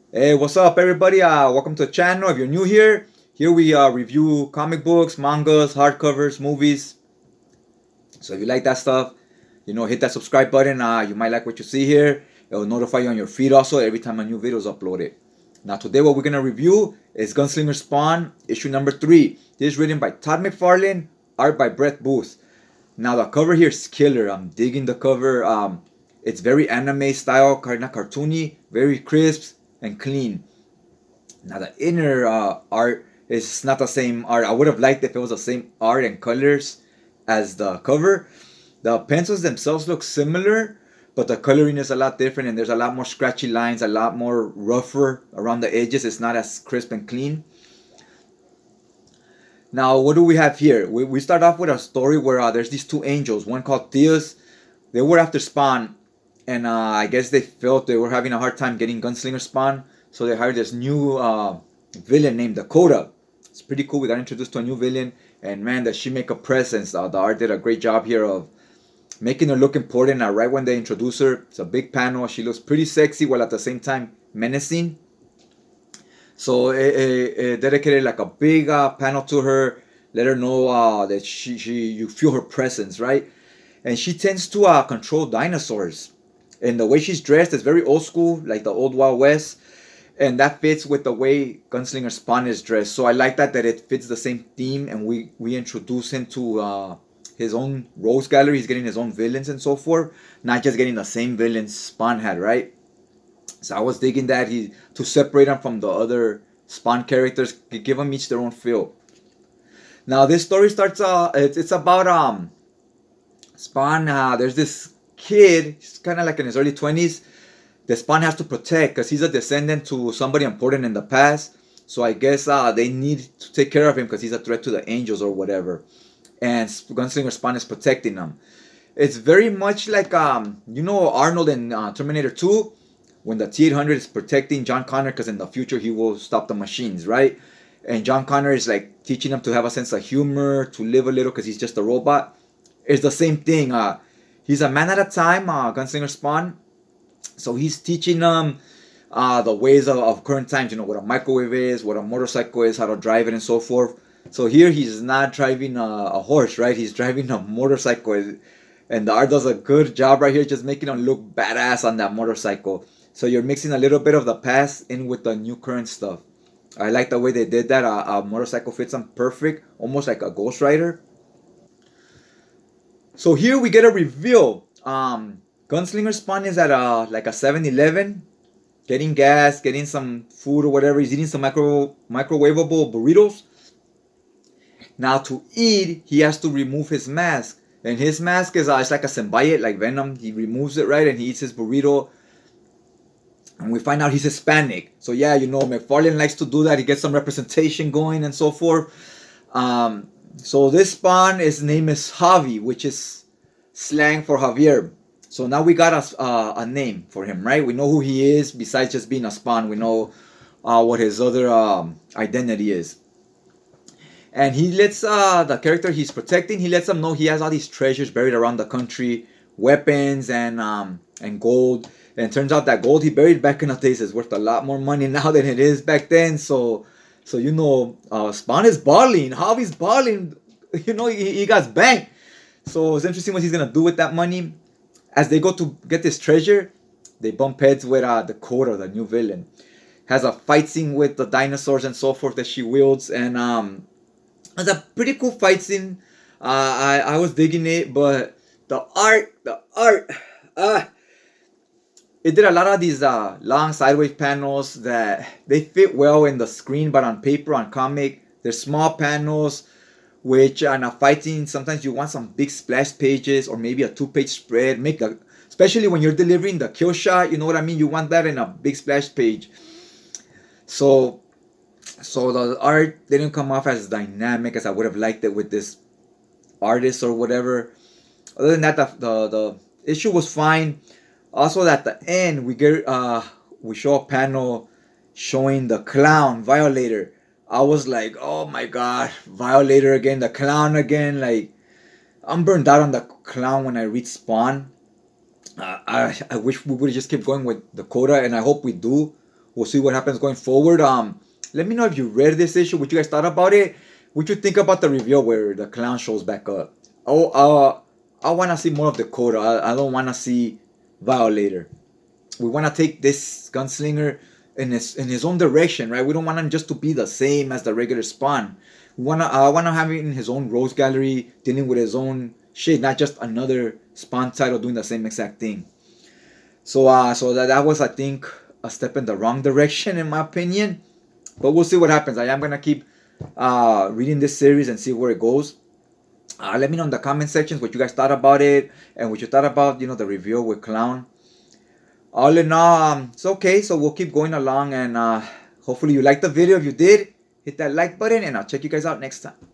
Hey, what's up, everybody? Welcome to the channel. If you're new here we review comic books, mangas, hardcovers, movies. So if you like that stuff, hit that subscribe button. You might like what you see here. It will notify you on your feed also every time a new video is uploaded. Now today what we're gonna review is Gunslinger Spawn, issue number 3. This is written by Todd McFarlane, art by Brett Booth. Now the cover here is killer. I'm digging the cover. It's very anime style, kind of cartoony, very crisp and clean. Now the inner art is not the same art. I would have liked if it was the same art and colors as the cover. The pencils themselves look similar, but the coloring is a lot different, and there's a lot more scratchy lines, a lot more rougher around the edges. It's not as crisp and clean. Now, what do we have here? We start off with a story where there's these two angels, one called Theus. They were after Spawn, and I guess they felt they were having a hard time getting Gunslinger Spawn, so they hired this new villain named Dakota. It's pretty cool. We got introduced to a new villain, and man, does she make a presence. The art did a great job here of making her look important right when they introduce her. It's a big panel. She looks pretty sexy while at the same time menacing. So it dedicated like a big panel to her, let her know that you feel her presence, right? And she tends to control dinosaurs. And the way she's dressed is very old school, like the old Wild West. And that fits with the way Gunslinger Spawn is dressed. So I like that it fits the same theme, and we introduce him to his own rogues gallery. He's getting his own villains and so forth, not just getting the same villains Spawn had, right? So I was digging that to separate them from the other Spawn characters, give them each their own feel. Now this story starts. It's about Spawn. There's this kid. He's kind of like in his early 20s. The Spawn has to protect because he's a descendant to somebody important in the past. So I guess they need to take care of him because he's a threat to the angels or whatever. And Gunslinger Spawn is protecting him. It's very much like Arnold in Terminator 2. When the T-800 is protecting John Connor, because in the future he will stop the machines, right? And John Connor is like teaching him to have a sense of humor, to live a little, because he's just a robot. It's the same thing. He's a man at a time, Gunslinger Spawn. So he's teaching them the ways of current times, what a microwave is, what a motorcycle is, how to drive it, and so forth. So here he's not driving a horse, right? He's driving a motorcycle. And the art does a good job right here, just making him look badass on that motorcycle. So you're mixing a little bit of the past in with the new current stuff. I like the way they did that. A motorcycle fits him perfect, almost like a Ghost Rider. So here we get a reveal. Gunslinger Spawn is at like a 7-Eleven, getting gas, getting some food or whatever. He's eating some microwavable burritos. Now to eat, he has to remove his mask. And his mask is it's like a symbiote, like Venom. He removes it, right? And he eats his burrito. And we find out he's Hispanic. So yeah, McFarlane likes to do that. He gets some representation going and so forth. So this Spawn, his name is Javi, which is slang for Javier. So now we got a name for him, right? We know who he is. Besides just being a Spawn, we know what his other identity is. And he lets the character he's protecting, he lets them know he has all these treasures buried around the country, weapons and gold. And it turns out that gold he buried back in the days is worth a lot more money now than it is back then. So Spawn is balling. Javi's balling. He got banked. So it's interesting what he's gonna do with that money. As they go to get this treasure, they bump heads with Dakota, the new villain. Has a fight scene with the dinosaurs and so forth that she wields, and it's a pretty cool fight scene. I was digging it, but the art, it did a lot of these long sideways panels that they fit well in the screen, but on paper, on comic, they're small panels, which on a fighting, sometimes you want some big splash pages or maybe a 2-page spread. Especially when you're delivering the kill shot, you know what I mean? You want that in a big splash page. So the art didn't come off as dynamic as I would have liked it with this artist or whatever. Other than that, the issue was fine. Also, at the end, we show a panel showing the clown Violator. I was like, oh my god, Violator again, the clown again. Like, I'm burned out on the clown when I read Spawn. I wish we would just keep going with Dakota, and I hope we do. we'll see what happens going forward. Let me know if you read this issue, what you guys thought about it. What you think about the reveal where the clown shows back up. I want to see more of Dakota. I don't want to see Violator. We want to take this Gunslinger in his own direction, right? We don't want him just to be the same as the regular Spawn. I want to have him in his own Rose Gallery, dealing with his own shit, not just another Spawn title doing the same exact thing. So that was, I think, a step in the wrong direction in my opinion. But we'll see what happens. I am gonna keep reading this series and see where it goes. Let me know in the comment sections what you guys thought about it and what you thought about the reveal with Clown. All in all, it's okay. So we'll keep going along, and hopefully you liked the video. If you did, hit that like button, and I'll check you guys out next time.